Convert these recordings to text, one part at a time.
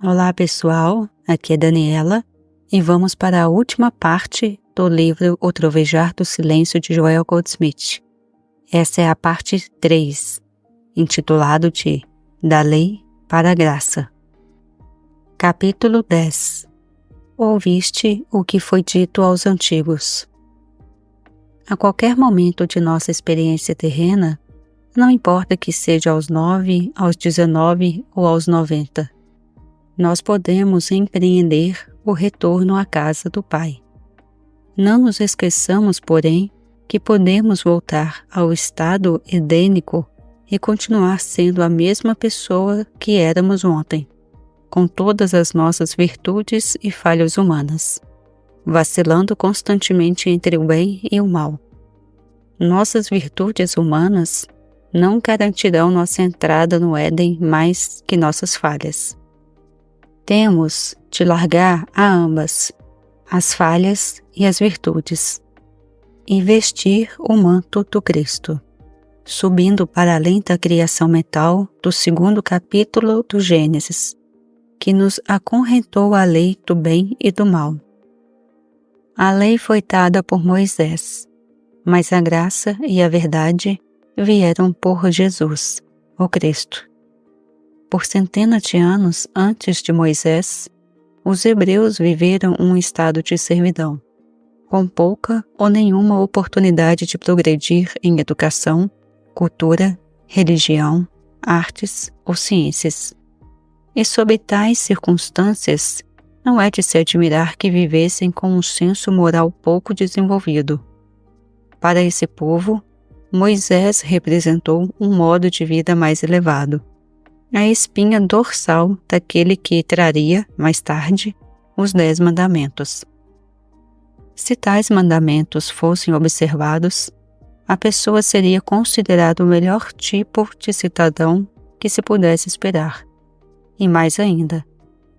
Olá pessoal, aqui é Daniela e vamos para a última parte do livro O Trovejar do Silêncio de Joel Goldsmith. Essa é a parte 3, intitulado de Da Lei para a Graça. Capítulo 10. Ouviste o que foi dito aos antigos. A qualquer momento de nossa experiência terrena, não importa que seja aos 9, aos 19 ou aos 90, nós podemos empreender o retorno à casa do Pai. Não nos esqueçamos, porém, que podemos voltar ao estado edênico e continuar sendo a mesma pessoa que éramos ontem, com todas as nossas virtudes e falhas humanas, vacilando constantemente entre o bem e o mal. Nossas virtudes humanas não garantirão nossa entrada no Éden mais que nossas falhas. Temos de largar a ambas, as falhas e as virtudes, e vestir o manto do Cristo, subindo para além da criação mental do 2º capítulo do Gênesis, que nos acorrentou a lei do bem e do mal. A lei foi dada por Moisés, mas a graça e a verdade vieram por Jesus, o Cristo. Por centenas de anos antes de Moisés, os hebreus viveram um estado de servidão, com pouca ou nenhuma oportunidade de progredir em educação, cultura, religião, artes ou ciências. E sob tais circunstâncias, não é de se admirar que vivessem com um senso moral pouco desenvolvido. Para esse povo, Moisés representou um modo de vida mais elevado, a espinha dorsal daquele que traria, mais tarde, os 10 mandamentos. Se tais mandamentos fossem observados, a pessoa seria considerada o melhor tipo de cidadão que se pudesse esperar. E mais ainda,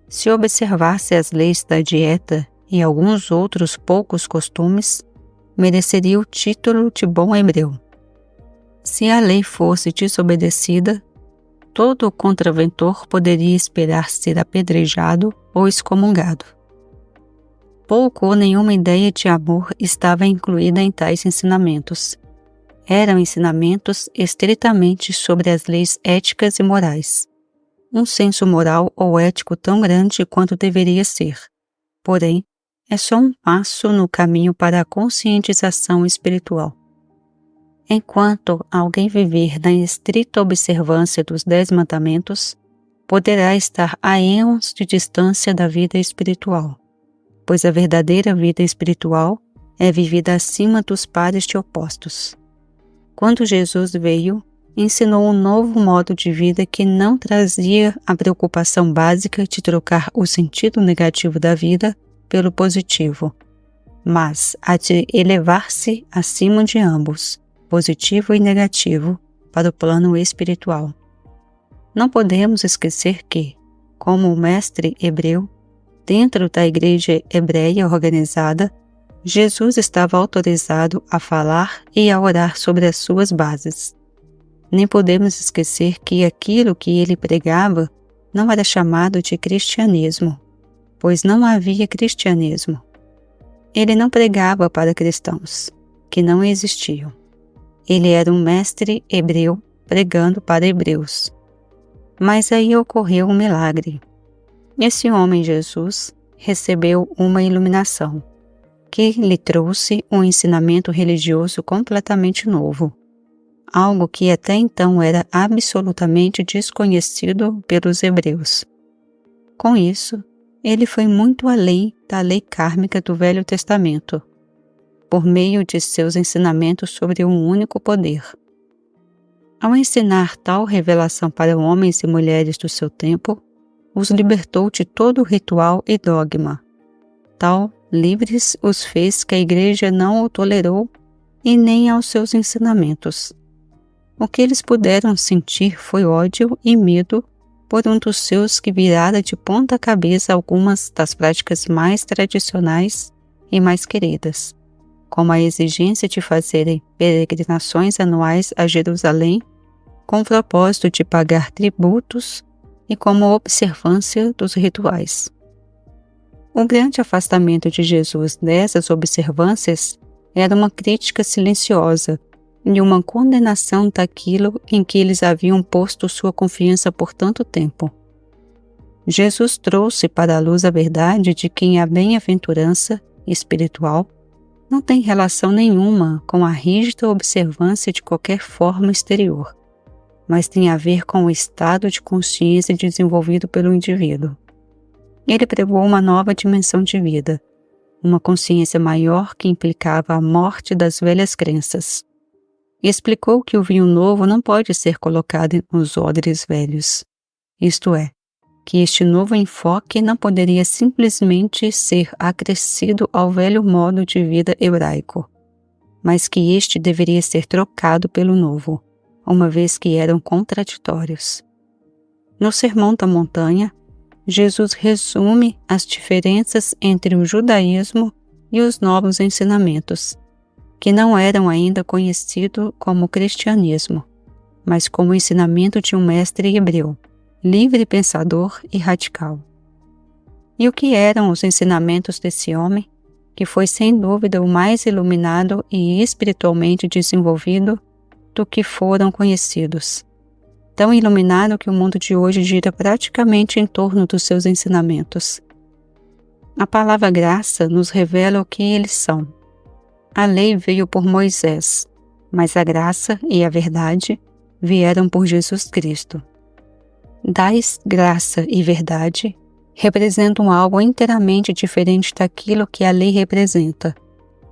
se observasse as leis da dieta e alguns outros poucos costumes, mereceria o título de bom hebreu. Se a lei fosse desobedecida, todo contraventor poderia esperar ser apedrejado ou excomungado. Pouco ou nenhuma ideia de amor estava incluída em tais ensinamentos. Eram ensinamentos estritamente sobre as leis éticas e morais. Um senso moral ou ético tão grande quanto deveria ser. Porém, é só um passo no caminho para a conscientização espiritual. Enquanto alguém viver na estrita observância dos 10 mandamentos, poderá estar a éons de distância da vida espiritual, pois a verdadeira vida espiritual é vivida acima dos pares de opostos. Quando Jesus veio, ensinou um novo modo de vida que não trazia a preocupação básica de trocar o sentido negativo da vida pelo positivo, mas a de elevar-se acima de ambos, positivo e negativo, para o plano espiritual. Não podemos esquecer que, como o mestre hebreu, dentro da igreja hebreia organizada, Jesus estava autorizado a falar e a orar sobre as suas bases. Nem podemos esquecer que aquilo que ele pregava não era chamado de cristianismo, pois não havia cristianismo. Ele não pregava para cristãos, que não existiam. Ele era um mestre hebreu pregando para hebreus. Mas aí ocorreu um milagre. Esse homem Jesus recebeu uma iluminação, que lhe trouxe um ensinamento religioso completamente novo, algo que até então era absolutamente desconhecido pelos hebreus. Com isso, ele foi muito além da lei kármica do Velho Testamento, por meio de seus ensinamentos sobre um único poder. Ao ensinar tal revelação para homens e mulheres do seu tempo, os libertou de todo ritual e dogma. Tal livres os fez que a igreja não o tolerou e nem aos seus ensinamentos. O que eles puderam sentir foi ódio e medo por um dos seus que virara de ponta cabeça algumas das práticas mais tradicionais e mais queridas, como a exigência de fazerem peregrinações anuais a Jerusalém, com o propósito de pagar tributos e como observância dos rituais. O grande afastamento de Jesus dessas observâncias era uma crítica silenciosa e uma condenação daquilo em que eles haviam posto sua confiança por tanto tempo. Jesus trouxe para a luz a verdade de que a bem-aventurança espiritual não tem relação nenhuma com a rígida observância de qualquer forma exterior, mas tem a ver com o estado de consciência desenvolvido pelo indivíduo. Ele pregou uma nova dimensão de vida, uma consciência maior que implicava a morte das velhas crenças. E explicou que o vinho novo não pode ser colocado nos odres velhos, isto é, que este novo enfoque não poderia simplesmente ser acrescido ao velho modo de vida hebraico, mas que este deveria ser trocado pelo novo, uma vez que eram contraditórios. No Sermão da Montanha, Jesus resume as diferenças entre o judaísmo e os novos ensinamentos, que não eram ainda conhecidos como cristianismo, mas como o ensinamento de um mestre hebreu, livre pensador e radical. E o que eram os ensinamentos desse homem, que foi sem dúvida o mais iluminado e espiritualmente desenvolvido do que foram conhecidos, tão iluminado que o mundo de hoje gira praticamente em torno dos seus ensinamentos. A palavra graça nos revela o que eles são. A lei veio por Moisés, mas a graça e a verdade vieram por Jesus Cristo. Dais graça e verdade representam algo inteiramente diferente daquilo que a lei representa.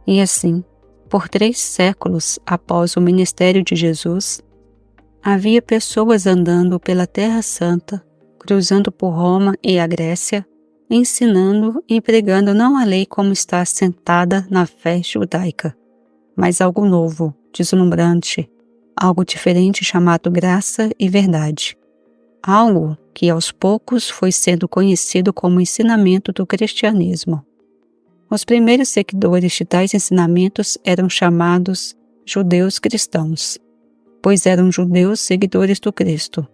E assim, por 3 séculos após o ministério de Jesus, havia pessoas andando pela Terra Santa, cruzando por Roma e a Grécia, ensinando e pregando não a lei como está assentada na fé judaica, mas algo novo, deslumbrante, algo diferente chamado graça e verdade. Algo que aos poucos foi sendo conhecido como ensinamento do cristianismo. Os primeiros seguidores de tais ensinamentos eram chamados judeus cristãos, pois eram judeus seguidores do Cristo.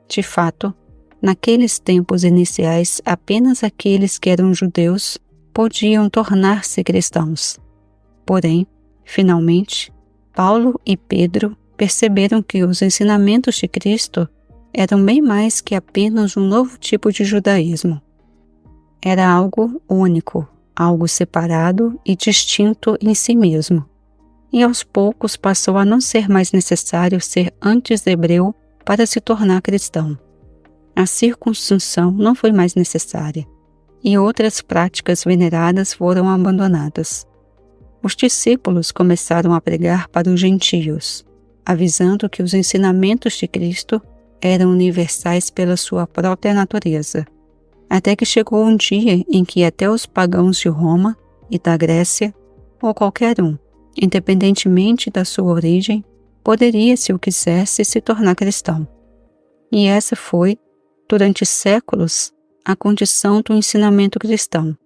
De fato, naqueles tempos iniciais, apenas aqueles que eram judeus podiam tornar-se cristãos. Porém, finalmente, Paulo e Pedro perceberam que os ensinamentos de Cristo eram bem mais que apenas um novo tipo de judaísmo. Era algo único, algo separado e distinto em si mesmo. E aos poucos passou a não ser mais necessário ser antes hebreu para se tornar cristão. A circuncisão não foi mais necessária, e outras práticas veneradas foram abandonadas. Os discípulos começaram a pregar para os gentios, avisando que os ensinamentos de Cristo eram universais pela sua própria natureza, até que chegou um dia em que até os pagãos de Roma e da Grécia, ou qualquer um, independentemente da sua origem, poderia, se o quisesse, se tornar cristão. E essa foi, durante séculos, a condição do ensinamento cristão,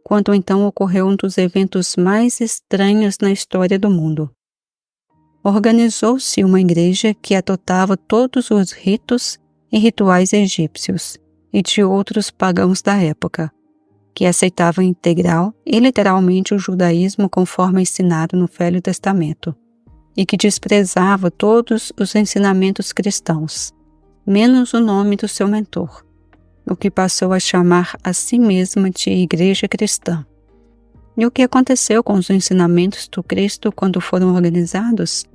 quando então ocorreu um dos eventos mais estranhos na história do mundo. Organizou-se uma igreja que adotava todos os ritos e rituais egípcios e de outros pagãos da época, que aceitava integral e literalmente o judaísmo conforme ensinado no Velho Testamento, e que desprezava todos os ensinamentos cristãos, menos o nome do seu mentor, o que passou a chamar a si mesma de Igreja Cristã. E o que aconteceu com os ensinamentos do Cristo quando foram organizados?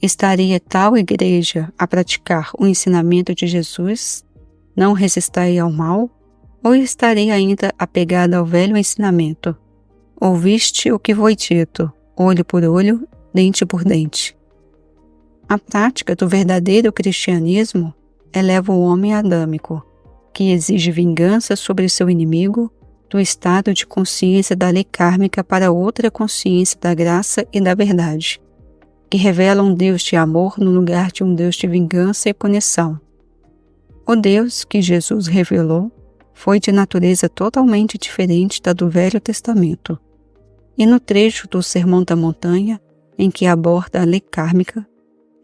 Estaria tal igreja a praticar o ensinamento de Jesus, não resistai ao mal, ou estaria ainda apegada ao velho ensinamento? Ouviste o que foi dito, olho por olho, dente por dente. A prática do verdadeiro cristianismo eleva o homem adâmico, que exige vingança sobre seu inimigo, do estado de consciência da lei kármica para outra consciência da graça e da verdade, que revela um Deus de amor no lugar de um Deus de vingança e punição. O Deus que Jesus revelou foi de natureza totalmente diferente da do Velho Testamento. E no trecho do Sermão da Montanha, em que aborda a lei kármica,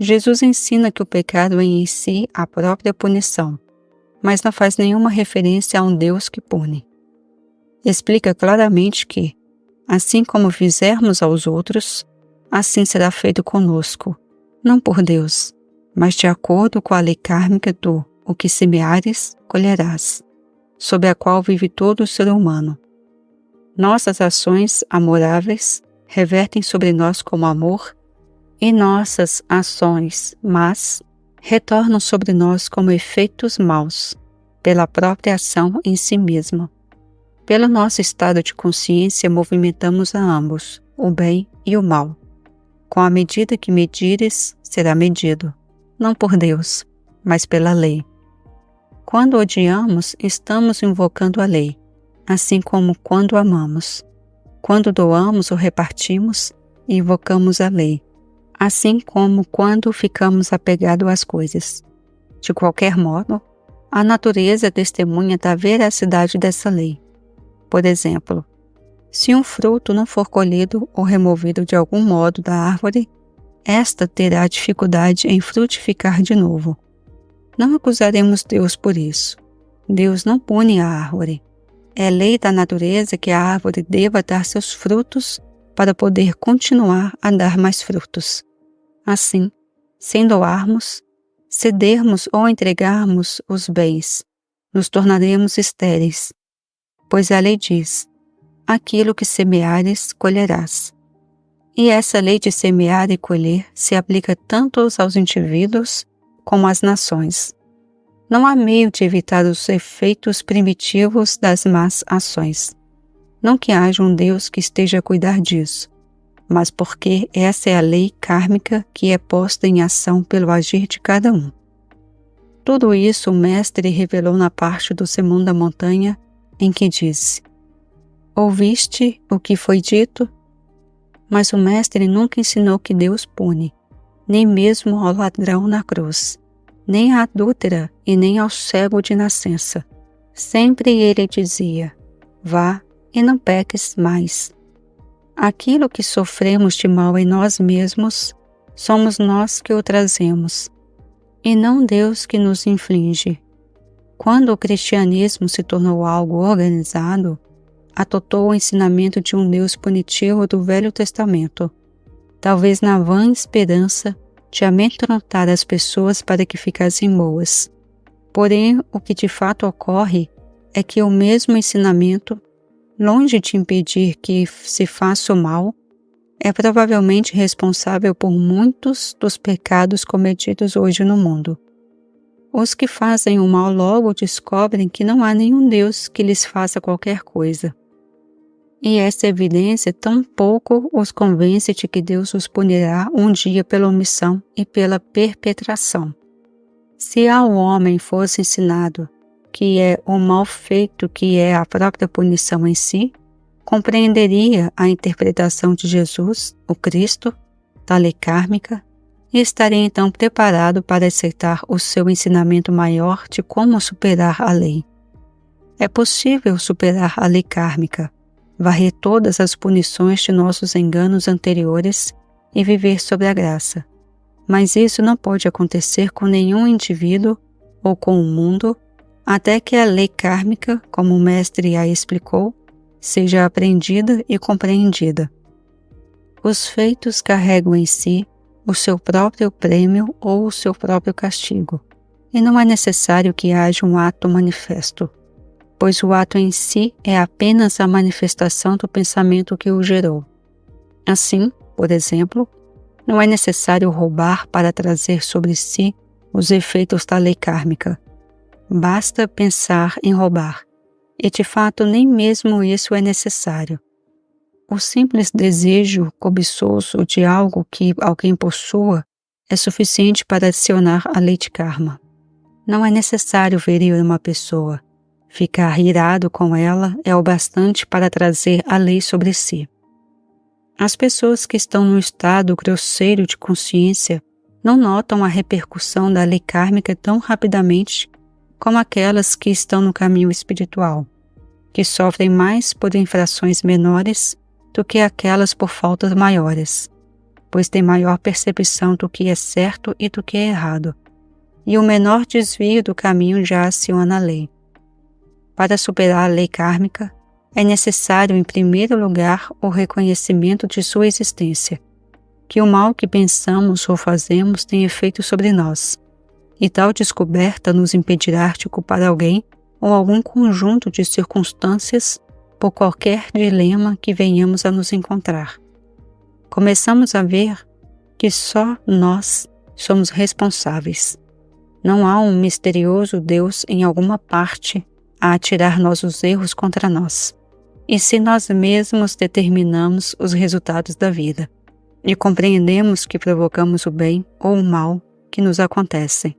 Jesus ensina que o pecado é em si a própria punição, mas não faz nenhuma referência a um Deus que pune. Explica claramente que, assim como fizermos aos outros, assim será feito conosco, não por Deus, mas de acordo com a lei kármica do o que semeares, colherás, sob a qual vive todo o ser humano. Nossas ações amoráveis revertem sobre nós como amor, e nossas ações más retornam sobre nós como efeitos maus, pela própria ação em si mesma. Pelo nosso estado de consciência, movimentamos a ambos, o bem e o mal. Com a medida que medires, será medido, não por Deus, mas pela lei. Quando odiamos, estamos invocando a lei, assim como quando amamos. Quando doamos ou repartimos, invocamos a lei, assim como quando ficamos apegados às coisas. De qualquer modo, a natureza é testemunha da veracidade dessa lei. Por exemplo, se um fruto não for colhido ou removido de algum modo da árvore, esta terá dificuldade em frutificar de novo. Não acusaremos Deus por isso. Deus não pune a árvore. É lei da natureza que a árvore deva dar seus frutos para poder continuar a dar mais frutos. Assim, sem doarmos, cedermos ou entregarmos os bens, nos tornaremos estéreis, pois a lei diz: aquilo que semeares, colherás. E essa lei de semear e colher se aplica tanto aos indivíduos como às nações. Não há meio de evitar os efeitos primitivos das más ações. Não que haja um Deus que esteja a cuidar disso, mas porque essa é a lei kármica que é posta em ação pelo agir de cada um. Tudo isso o mestre revelou na parte do Sermão da Montanha, em que disse: ouviste o que foi dito? Mas o mestre nunca ensinou que Deus pune, nem mesmo ao ladrão na cruz, nem à adúltera e nem ao cego de nascença. Sempre ele dizia: vá e não peques mais. Aquilo que sofremos de mal em nós mesmos, somos nós que o trazemos, e não Deus que nos inflige. Quando o cristianismo se tornou algo organizado, adotou o ensinamento de um Deus punitivo do Velho Testamento, talvez na vã esperança de amedrontar as pessoas para que ficassem boas. Porém, o que de fato ocorre é que o mesmo ensinamento, longe de impedir que se faça o mal, é provavelmente responsável por muitos dos pecados cometidos hoje no mundo. Os que fazem o mal logo descobrem que não há nenhum Deus que lhes faça qualquer coisa. E essa evidência tampouco os convence de que Deus os punirá um dia pela omissão e pela perpetração. Se ao homem fosse ensinado que é o mal feito que é a própria punição em si, compreenderia a interpretação de Jesus, o Cristo, da lei kármica, e estaria então preparado para aceitar o seu ensinamento maior de como superar a lei. É possível superar a lei kármica, varrer todas as punições de nossos enganos anteriores e viver sob a graça. Mas isso não pode acontecer com nenhum indivíduo ou com o mundo, até que a lei kármica, como o mestre a explicou, seja aprendida e compreendida. Os feitos carregam em si o seu próprio prêmio ou o seu próprio castigo, e não é necessário que haja um ato manifesto, pois o ato em si é apenas a manifestação do pensamento que o gerou. Assim, por exemplo, não é necessário roubar para trazer sobre si os efeitos da lei kármica. Basta pensar em roubar, e de fato nem mesmo isso é necessário. O simples desejo cobiçoso de algo que alguém possua é suficiente para adicionar a lei de karma. Não é necessário ferir uma pessoa. Ficar irado com ela é o bastante para trazer a lei sobre si. As pessoas que estão num estado grosseiro de consciência não notam a repercussão da lei kármica tão rapidamente como aquelas que estão no caminho espiritual, que sofrem mais por infrações menores do que aquelas por faltas maiores, pois têm maior percepção do que é certo e do que é errado, e o menor desvio do caminho já aciona a lei. Para superar a lei kármica, é necessário, em primeiro lugar, o reconhecimento de sua existência, que o mal que pensamos ou fazemos tem efeito sobre nós, e tal descoberta nos impedirá de culpar alguém ou algum conjunto de circunstâncias por qualquer dilema que venhamos a nos encontrar. Começamos a ver que só nós somos responsáveis. Não há um misterioso Deus em alguma parte a atirar nossos erros contra nós. E se nós mesmos determinamos os resultados da vida, e compreendemos que provocamos o bem ou o mal que nos acontecem.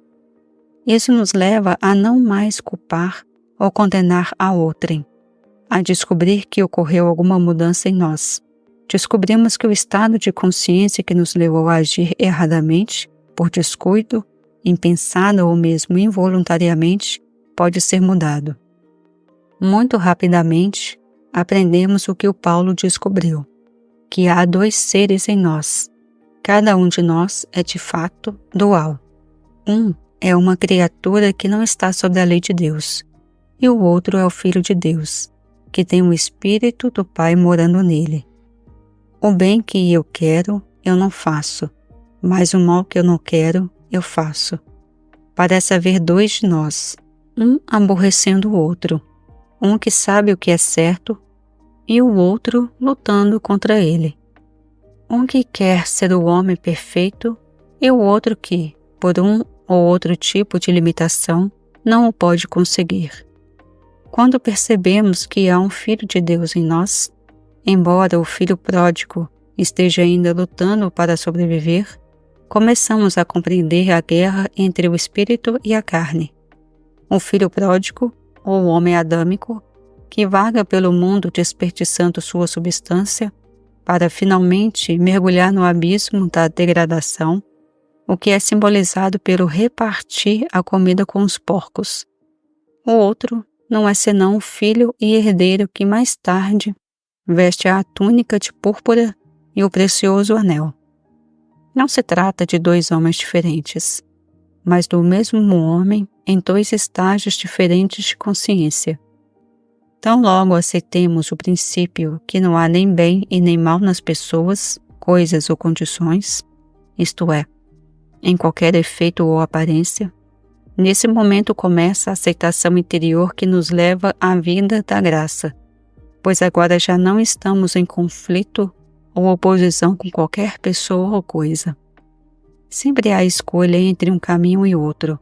Isso nos leva a não mais culpar ou condenar a outrem, a descobrir que ocorreu alguma mudança em nós. Descobrimos que o estado de consciência que nos levou a agir erradamente, por descuido, impensado ou mesmo involuntariamente, pode ser mudado. Muito rapidamente, aprendemos o que o Paulo descobriu, que há dois seres em nós. Cada um de nós é de fato dual. Um é uma criatura que não está sob a lei de Deus, e o outro é o Filho de Deus, que tem o Espírito do Pai morando nele. O bem que eu quero, eu não faço, mas o mal que eu não quero, eu faço. Parece haver dois de nós, um aborrecendo o outro, um que sabe o que é certo e o outro lutando contra ele. Um que quer ser o homem perfeito e o outro que, por um ou outro tipo de limitação, não o pode conseguir. Quando percebemos que há um Filho de Deus em nós, embora o filho pródigo esteja ainda lutando para sobreviver, começamos a compreender a guerra entre o espírito e a carne. O filho pródigo, ou o homem adâmico, que vaga pelo mundo desperdiçando sua substância para finalmente mergulhar no abismo da degradação, o que é simbolizado pelo repartir a comida com os porcos. O outro não é senão o filho e herdeiro que mais tarde veste a túnica de púrpura e o precioso anel. Não se trata de dois homens diferentes, mas do mesmo homem em dois estágios diferentes de consciência. Tão logo aceitemos o princípio que não há nem bem e nem mal nas pessoas, coisas ou condições, isto é, em qualquer efeito ou aparência, nesse momento começa a aceitação interior que nos leva à vida da graça, pois agora já não estamos em conflito ou oposição com qualquer pessoa ou coisa. Sempre há escolha entre um caminho e outro,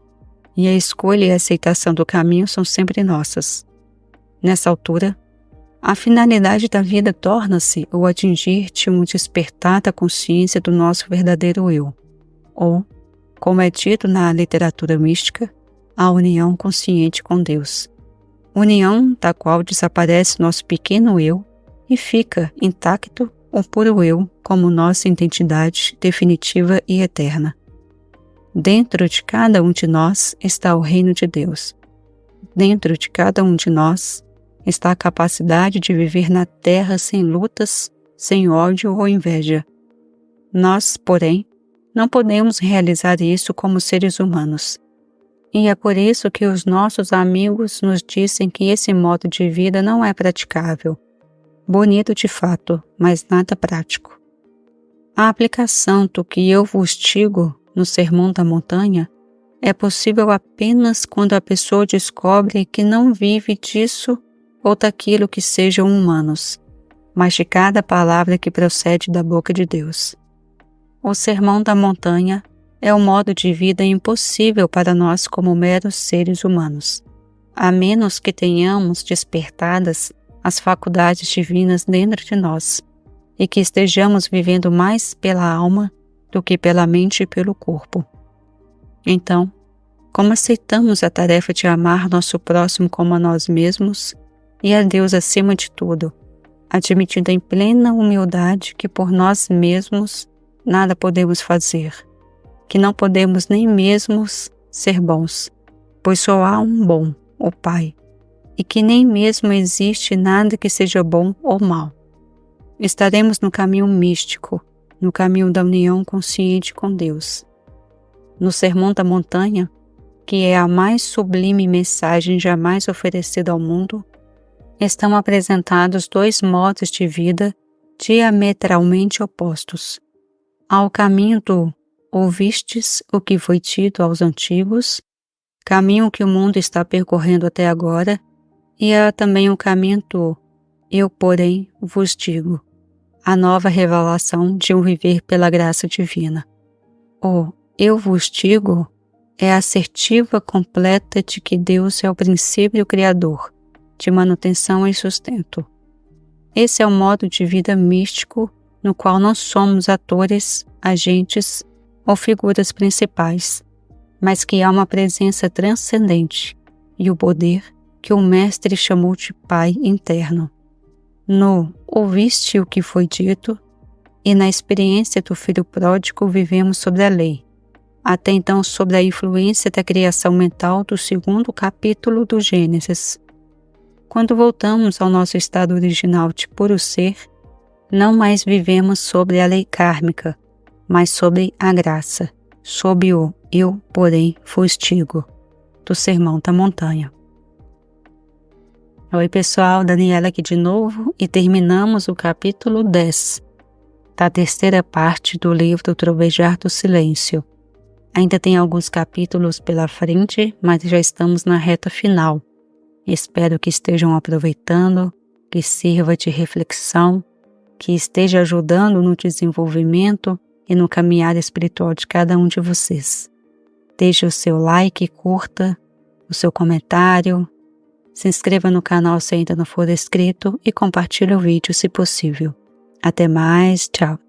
e a escolha e a aceitação do caminho são sempre nossas. Nessa altura, a finalidade da vida torna-se o atingir de um despertar da consciência do nosso verdadeiro eu, ou, como é dito na literatura mística, a união consciente com Deus. União da qual desaparece nosso pequeno eu e fica intacto o puro eu como nossa identidade definitiva e eterna. Dentro de cada um de nós está o reino de Deus. Dentro de cada um de nós está a capacidade de viver na terra sem lutas, sem ódio ou inveja. Nós, porém, não podemos realizar isso como seres humanos. E é por isso que os nossos amigos nos dizem que esse modo de vida não é praticável. Bonito de fato, mas nada prático. A aplicação do que eu vos digo no Sermão da Montanha é possível apenas quando a pessoa descobre que não vive disso ou daquilo que sejam humanos, mas de cada palavra que procede da boca de Deus. O Sermão da Montanha é um modo de vida impossível para nós como meros seres humanos, a menos que tenhamos despertadas as faculdades divinas dentro de nós e que estejamos vivendo mais pela alma do que pela mente e pelo corpo. Então, como aceitamos a tarefa de amar nosso próximo como a nós mesmos e a Deus acima de tudo, admitindo em plena humildade que por nós mesmos nada podemos fazer, que não podemos nem mesmo ser bons, pois só há um bom, o Pai, e que nem mesmo existe nada que seja bom ou mal. Estaremos no caminho místico, no caminho da união consciente com Deus. No Sermão da Montanha, que é a mais sublime mensagem jamais oferecida ao mundo, estão apresentados dois modos de vida diametralmente opostos. Ao caminho do ouvistes o que foi dito aos antigos, caminho que o mundo está percorrendo até agora, e há também o caminho do eu, porém, vos digo, a nova revelação de um viver pela graça divina. O eu vos digo é a assertiva completa de que Deus é o princípio criador, de manutenção e sustento. Esse é o modo de vida místico no qual não somos atores, agentes ou figuras principais, mas que há uma presença transcendente e o poder que o Mestre chamou de Pai interno. No ouviste o que foi dito e na experiência do Filho Pródigo vivemos sobre a lei, até então sob a influência da criação mental do segundo capítulo do Gênesis. Quando voltamos ao nosso estado original de puro ser, não mais vivemos sobre a lei kármica, mas sobre a graça, sob o eu, porém, vos digo, do Sermão da Montanha. Oi pessoal, Daniela aqui de novo e terminamos o capítulo 10 da terceira parte do livro Trovejar do Silêncio. Ainda tem alguns capítulos pela frente, mas já estamos na reta final. Espero que estejam aproveitando, que sirva de reflexão, que esteja ajudando no desenvolvimento e no caminhar espiritual de cada um de vocês. Deixe o seu like, curta, o seu comentário, se inscreva no canal se ainda não for inscrito e compartilhe o vídeo se possível. Até mais, tchau!